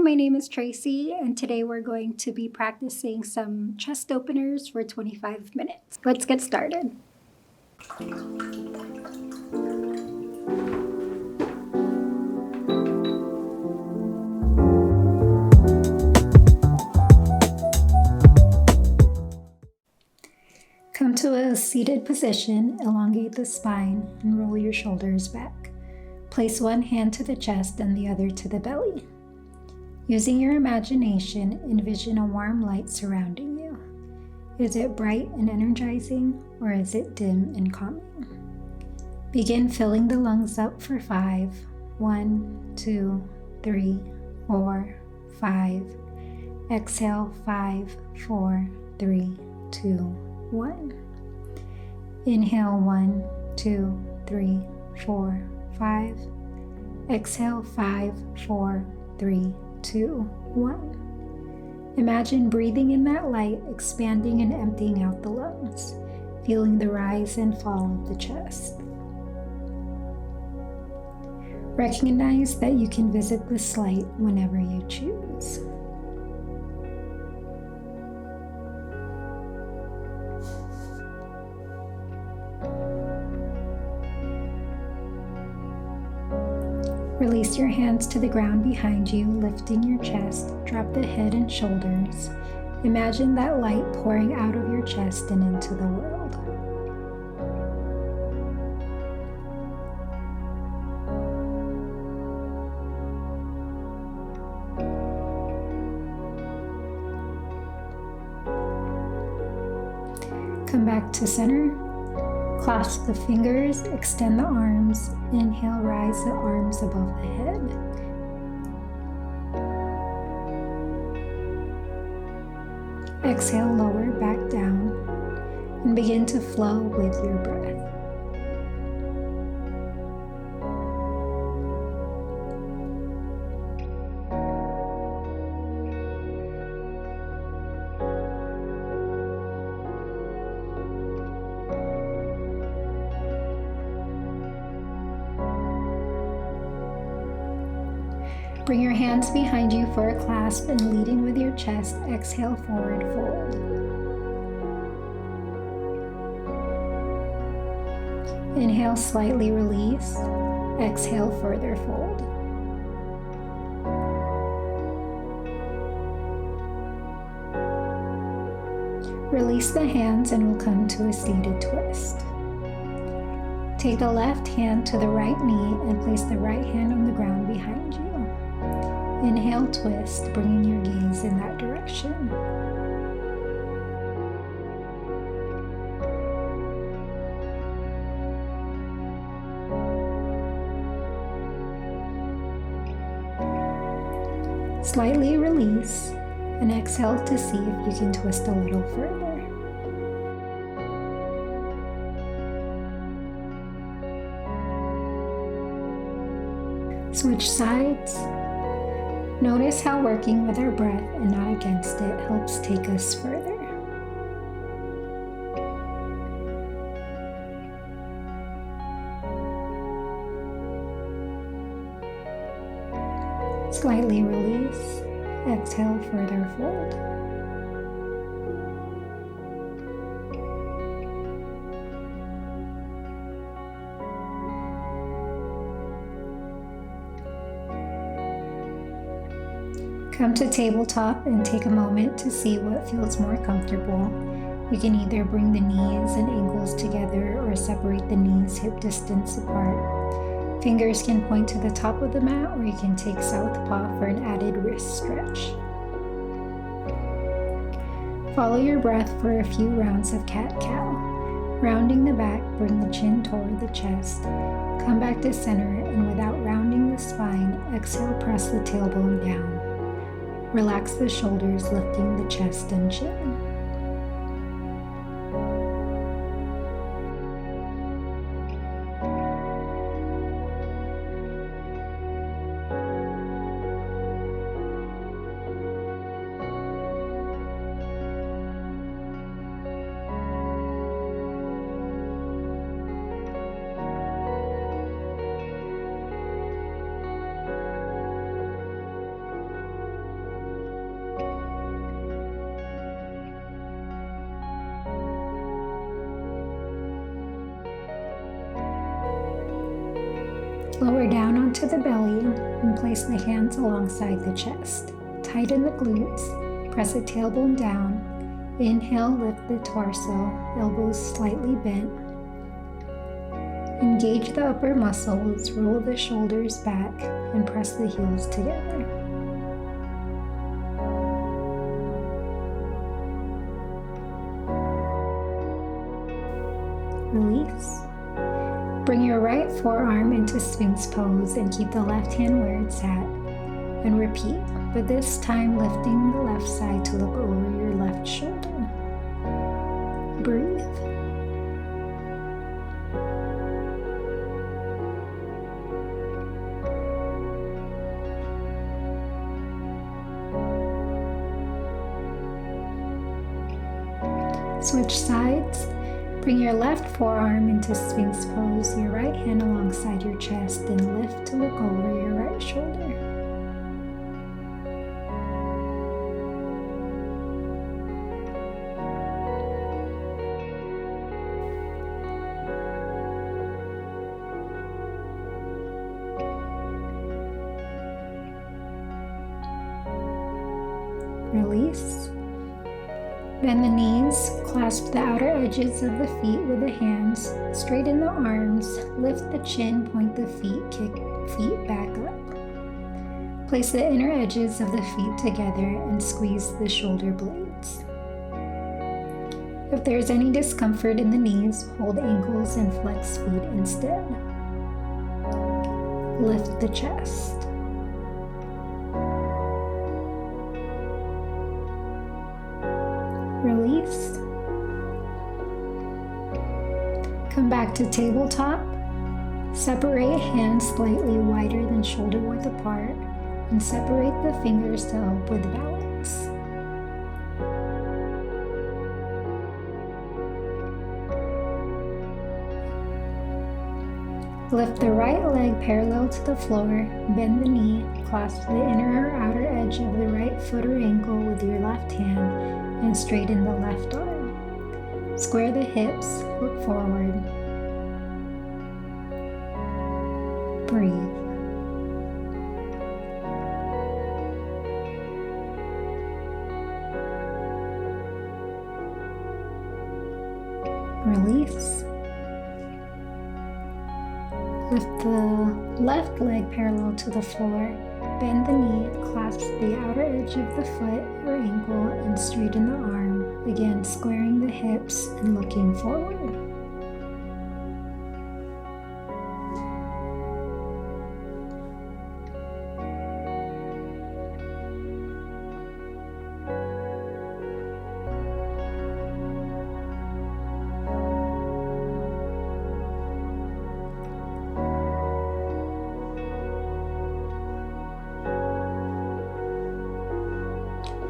my name is Tracy, and today we're going to be practicing some chest openers for 25 minutes. Let's get started. Come to a seated position, elongate the spine, and roll your shoulders back. Place one hand to the chest and the other to the belly. Using your imagination, envision a warm light surrounding you. Is it bright and energizing, or is it dim and calming? Begin filling the lungs up for 5. 1, 2, 3, 4, 5. Exhale 5, 4, 3, 2, 1. Inhale 1, 2, 3, 4, 5. Exhale 5, 4, 3, 2, 1. Imagine breathing in that light, expanding and emptying out the lungs, feeling the rise and fall of the chest. Recognize that you can visit this light whenever you choose. Release your hands to the ground behind you, lifting your chest. Drop the head and shoulders. Imagine that light pouring out of your chest and into the world. Come back to center. Clasp the fingers, extend the arms. Inhale, rise the arms above the head. Exhale, lower back down, and begin to flow with your breath. Bring your hands behind you for a clasp and leading with your chest. Exhale, forward fold. Inhale, slightly release. Exhale, further fold. Release the hands and we'll come to a seated twist. Take the left hand to the right knee and place the right hand on the ground behind you. Inhale, twist, bringing your gaze in that direction. Slightly release and exhale to see if you can twist a little further. Switch sides. Notice how working with our breath and not against it helps take us further. Slightly release. Exhale, further fold. Come to tabletop and take a moment to see what feels more comfortable. You can either bring the knees and ankles together or separate the knees hip distance apart. Fingers can point to the top of the mat, or you can take southpaw for an added wrist stretch. Follow your breath for a few rounds of cat-cow. Rounding the back, bring the chin toward the chest. Come back to center, and without rounding the spine, exhale, press the tailbone down. Relax the shoulders, lifting the chest and chin. Lower down onto the belly and place the hands alongside the chest. Tighten the glutes, press the tailbone down. Inhale, lift the torso, elbows slightly bent. Engage the upper muscles, roll the shoulders back, and press the heels together. Release. Bring your right forearm into Sphinx pose and keep the left hand where it's at. And repeat, but this time lifting the left side to look over your left shoulder. Breathe. Switch sides. Bring your left forearm into Sphinx pose, your right hand alongside your chest, and lift to look over your right shoulder. Release. Bend the knees, clasp the outer edges of the feet with the hands, straighten the arms, lift the chin, point the feet, kick feet back up. Place the inner edges of the feet together and squeeze the shoulder blades. If there's any discomfort in the knees, hold ankles and flex feet instead. Lift the chest. Release. Come back to tabletop. Separate hands slightly wider than shoulder width apart and separate the fingers to help with balance. Lift the right leg parallel to the floor, bend the knee, clasp the inner or outer edge of the right foot or ankle with your left hand, and straighten the left arm. Square the hips, look forward. Breathe. Release. Lift the left leg parallel to the floor, bend the knee, clasp the outer edge of the foot or ankle, and straighten the arm, again squaring the hips and looking forward.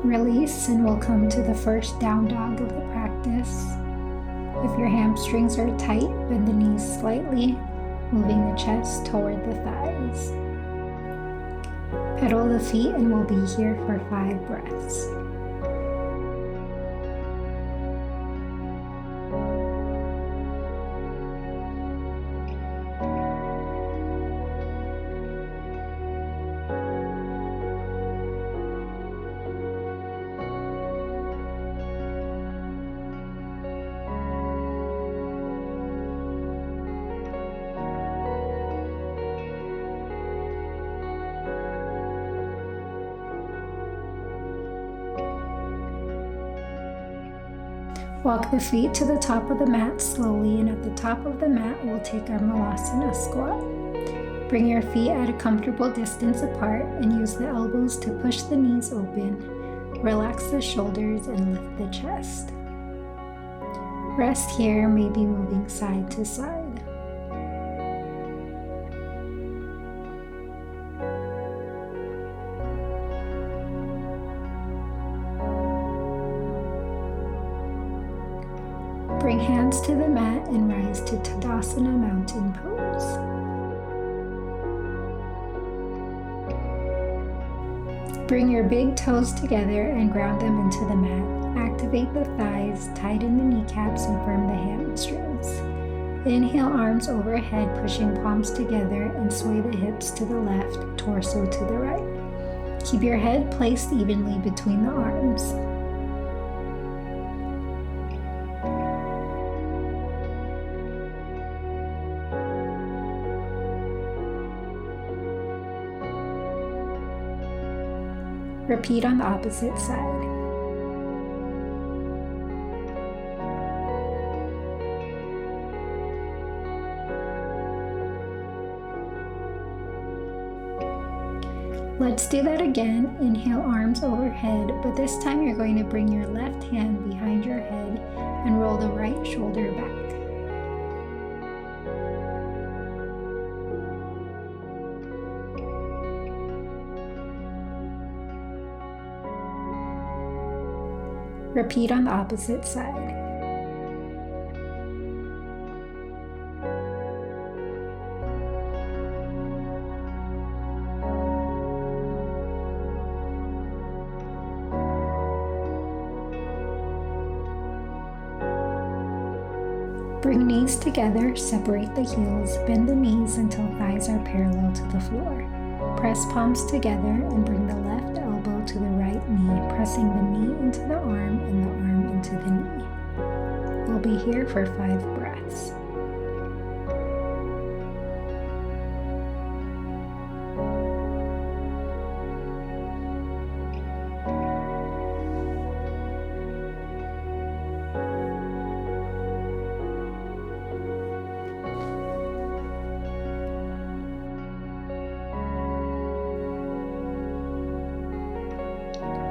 Release, and we'll come to the first down dog of the practice. If your hamstrings are tight, bend the knees slightly, moving the chest toward the thighs. Pedal the feet, and we'll be here for 5 breaths. Walk the feet to the top of the mat slowly, and at the top of the mat, we'll take our Malasana squat. Bring your feet at a comfortable distance apart and use the elbows to push the knees open. Relax the shoulders and lift the chest. Rest here, maybe moving side to side. Bring hands to the mat and rise to Tadasana Mountain Pose. Bring your big toes together and ground them into the mat. Activate the thighs, tighten the kneecaps, and firm the hamstrings. Inhale, arms overhead, pushing palms together, and sway the hips to the left, torso to the right. Keep your head placed evenly between the arms. Repeat on the opposite side. Let's do that again. Inhale, arms overhead, but this time you're going to bring your left hand behind your head and roll the right shoulder back. Repeat on the opposite side. Bring knees together, separate the heels, bend the knees until thighs are parallel to the floor. Press palms together and bring the left elbow to the right knee, pressing the knee into the arm and the arm into the knee. We'll be here for 5 breaths.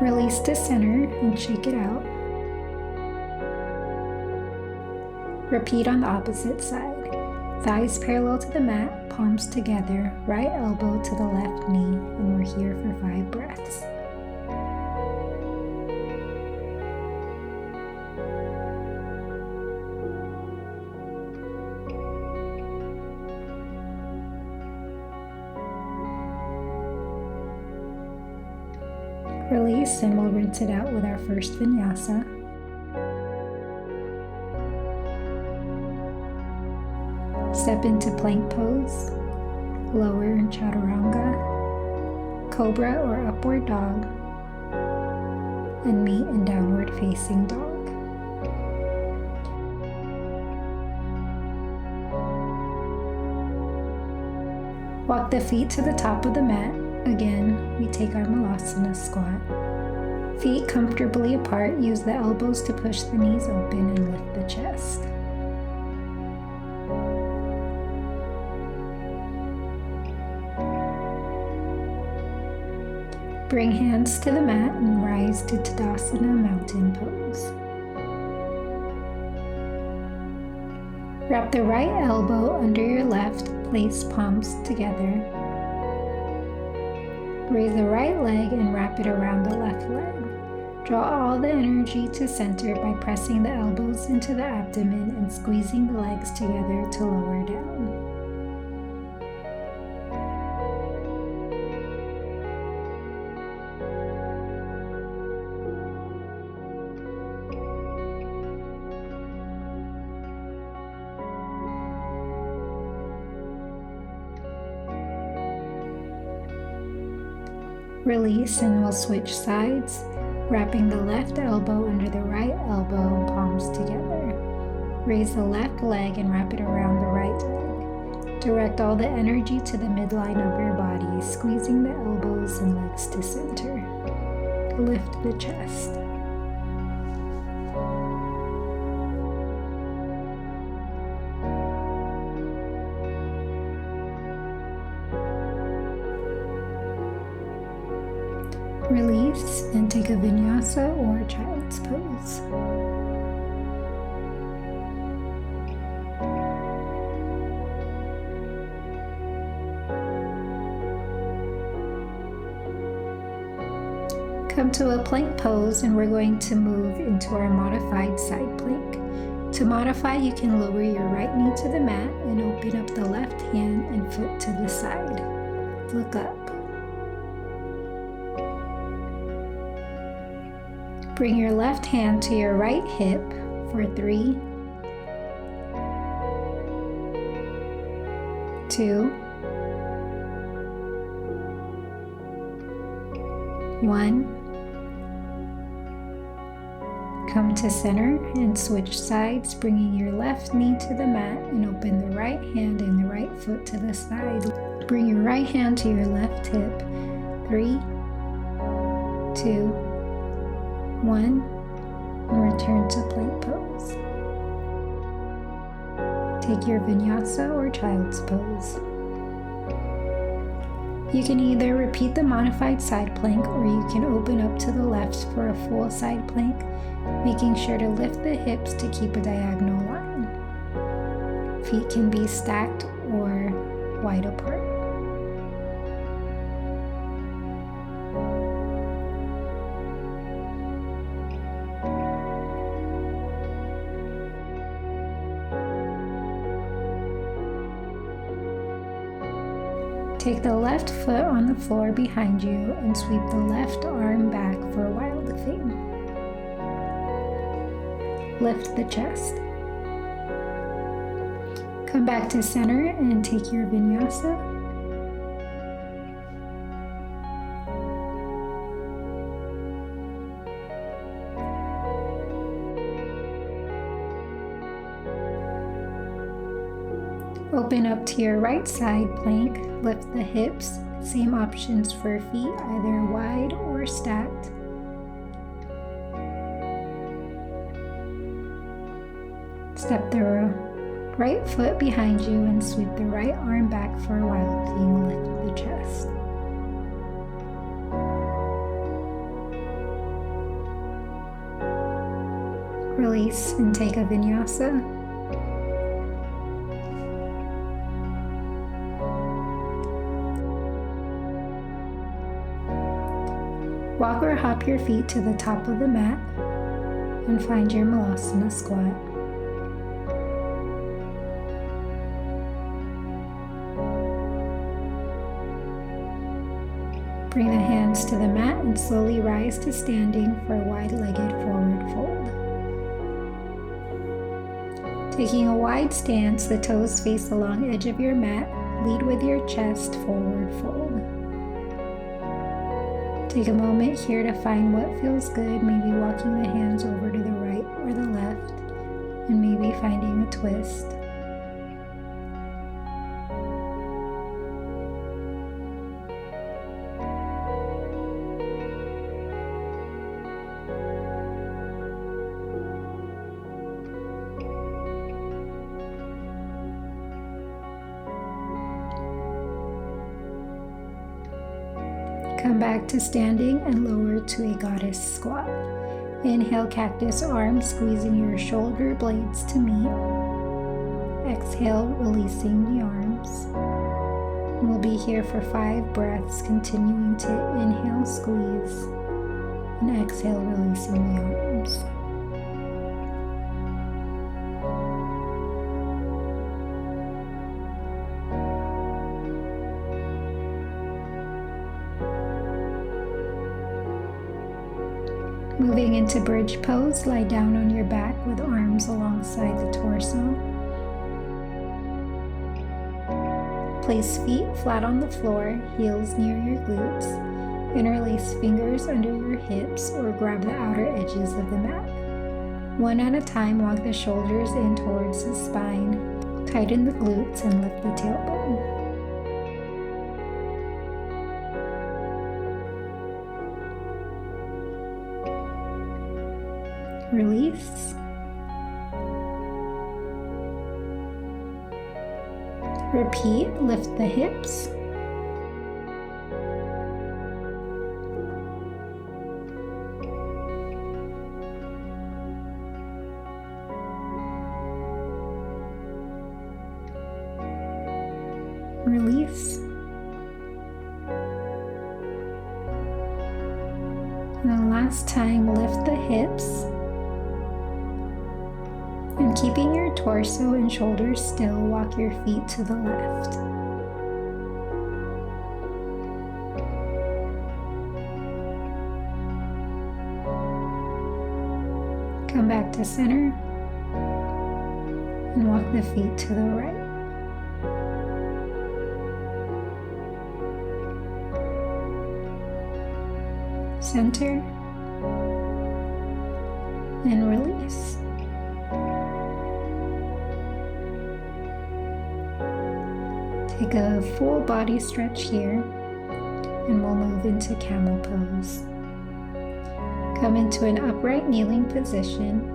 Release to center and shake it out. Repeat on the opposite side. Thighs parallel to the mat, palms together, right elbow to the left knee, and we're here for 5 breaths. Release, and we'll rinse it out with our first vinyasa. Step into plank pose, lower in chaturanga, cobra or upward dog, and meet in downward facing dog. Walk the feet to the top of the mat. Again, we take our Malasana squat. Feet comfortably apart, use the elbows to push the knees open and lift the chest. Bring hands to the mat and rise to Tadasana mountain pose. Wrap the right elbow under your left, place palms together. Raise the right leg and wrap it around the left leg. Draw all the energy to center by pressing the elbows into the abdomen and squeezing the legs together to lower down. Release, and we'll switch sides, wrapping the left elbow under the right elbow, palms together. Raise the left leg and wrap it around the right leg. Direct all the energy to the midline of your body, squeezing the elbows and legs to center. Lift the chest. Release and take a vinyasa or child's pose. Come to a plank pose, and we're going to move into our modified side plank. To modify, you can lower your right knee to the mat and open up the left hand and foot to the side. Look up. Bring your left hand to your right hip for 3, 2, 1. Come to center and switch sides, bringing your left knee to the mat and open the right hand and the right foot to the side. Bring your right hand to your left hip. 3, 2, 1, and return to plank pose. Take your vinyasa or child's pose. You can either repeat the modified side plank or you can open up to the left for a full side plank, making sure to lift the hips to keep a diagonal line. Feet can be stacked or wide apart. Take the left foot on the floor behind you and sweep the left arm back for a wild thing. Lift the chest. Come back to center and take your vinyasa. Open up to your right side plank, lift the hips, same options for feet, either wide or stacked. Step the right foot behind you and sweep the right arm back for a wild thing, lift the chest. Release and take a vinyasa. Walk or hop your feet to the top of the mat and find your Malasana squat. Bring the hands to the mat and slowly rise to standing for a wide-legged forward fold. Taking a wide stance, the toes face the long edge of your mat. Lead with your chest, forward fold. Take a moment here to find what feels good, maybe walking the hands over to the right or the left, and maybe finding a twist. Come back to standing and lower to a goddess squat. Inhale, cactus arms, squeezing your shoulder blades to meet. Exhale, releasing the arms. We'll be here for 5 breaths, continuing to inhale, squeeze, and exhale, releasing the arms. Moving into bridge pose, lie down on your back with arms alongside the torso. Place feet flat on the floor, heels near your glutes. Interlace fingers under your hips or grab the outer edges of the mat. One at a time, walk the shoulders in towards the spine. Tighten the glutes and lift the tailbone. Release. Repeat, lift the hips. Release. And the last time, lift the hips. And keeping your torso and shoulders still, walk your feet to the left. Come back to center and walk the feet to the right. Center and release. Take a full body stretch here, and we'll move into camel pose. Come into an upright kneeling position,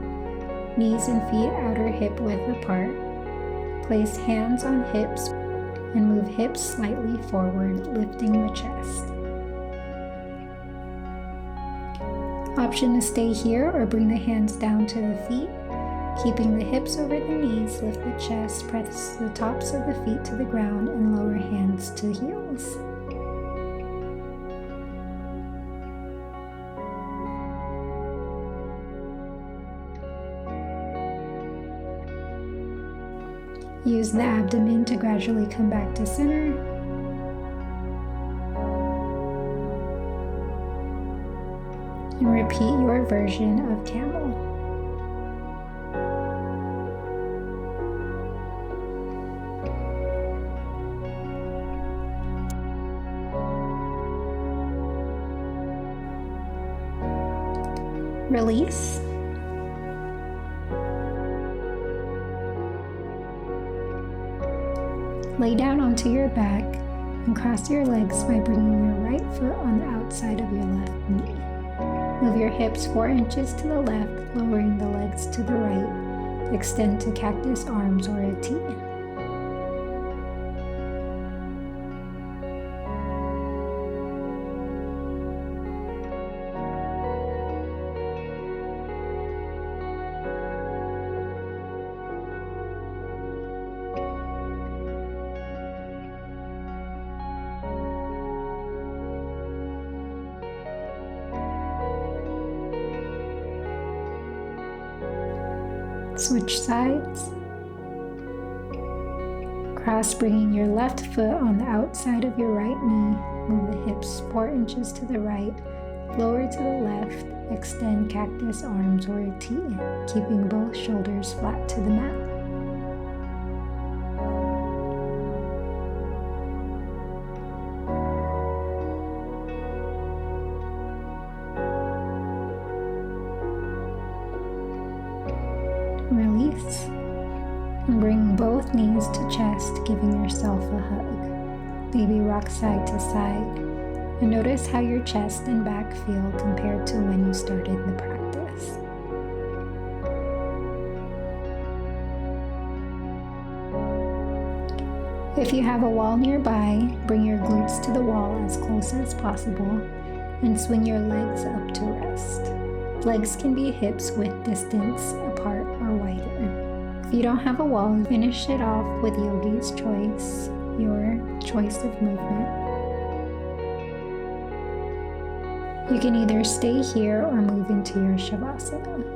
knees and feet outer hip width apart. Place hands on hips and move hips slightly forward, lifting the chest. Option to stay here or bring the hands down to the feet. Keeping the hips over the knees, lift the chest, press the tops of the feet to the ground, and lower hands to heels. Use the abdomen to gradually come back to center. And repeat your version of camel. Release. Lay down onto your back and cross your legs by bringing your right foot on the outside of your left knee. Move your hips 4 inches to the left, lowering the legs to the right. Extend to cactus arms or a T. Switch sides. Cross, bringing your left foot on the outside of your right knee. Move the hips 4 inches to the right, lower to the left. Extend cactus arms or a T, keeping both shoulders flat to the mat. Release, and bring both knees to chest, giving yourself a hug. Baby rock side to side, and notice how your chest and back feel compared to when you started the practice. If you have a wall nearby, bring your glutes to the wall as close as possible, and swing your legs up to rest. Legs can be hips width distance apart or wider. If you don't have a wall, finish it off with yogi's choice, your choice of movement. You can either stay here or move into your shavasana.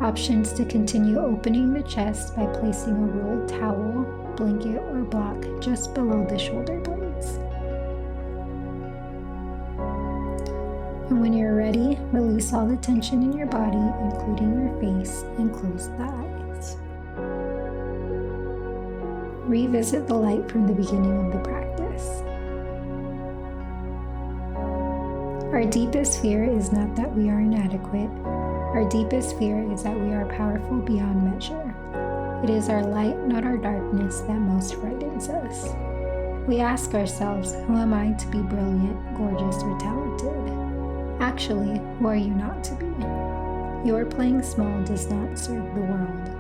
Options to continue opening the chest by placing a rolled towel, blanket, or block just below the shoulder blades. And when you're ready, release all the tension in your body, including your face, and close the eyes. Revisit the light from the beginning of the practice. Our deepest fear is not that we are inadequate. Our deepest fear is that we are powerful beyond measure. It is our light, not our darkness, that most frightens us. We ask ourselves, who am I to be brilliant, gorgeous, or talented? Actually, who are you not to be? Your playing small does not serve the world.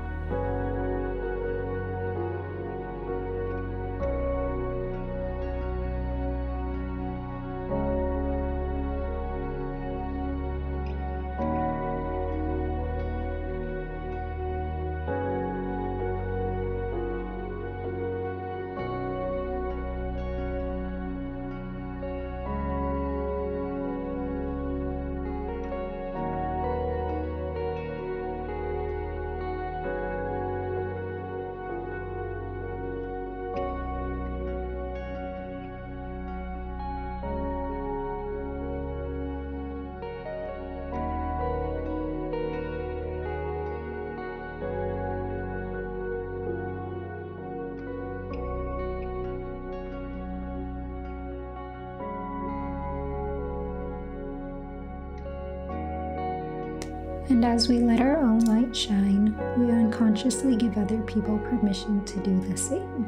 And as we let our own light shine, we unconsciously give other people permission to do the same.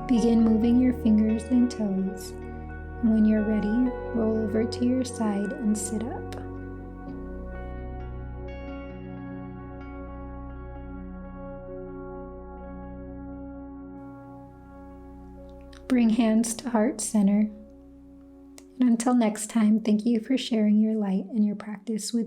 Begin moving your fingers and toes, and when you're ready, roll over to your side and sit up. Bring hands to heart center. And until next time, thank you for sharing your light and your practice with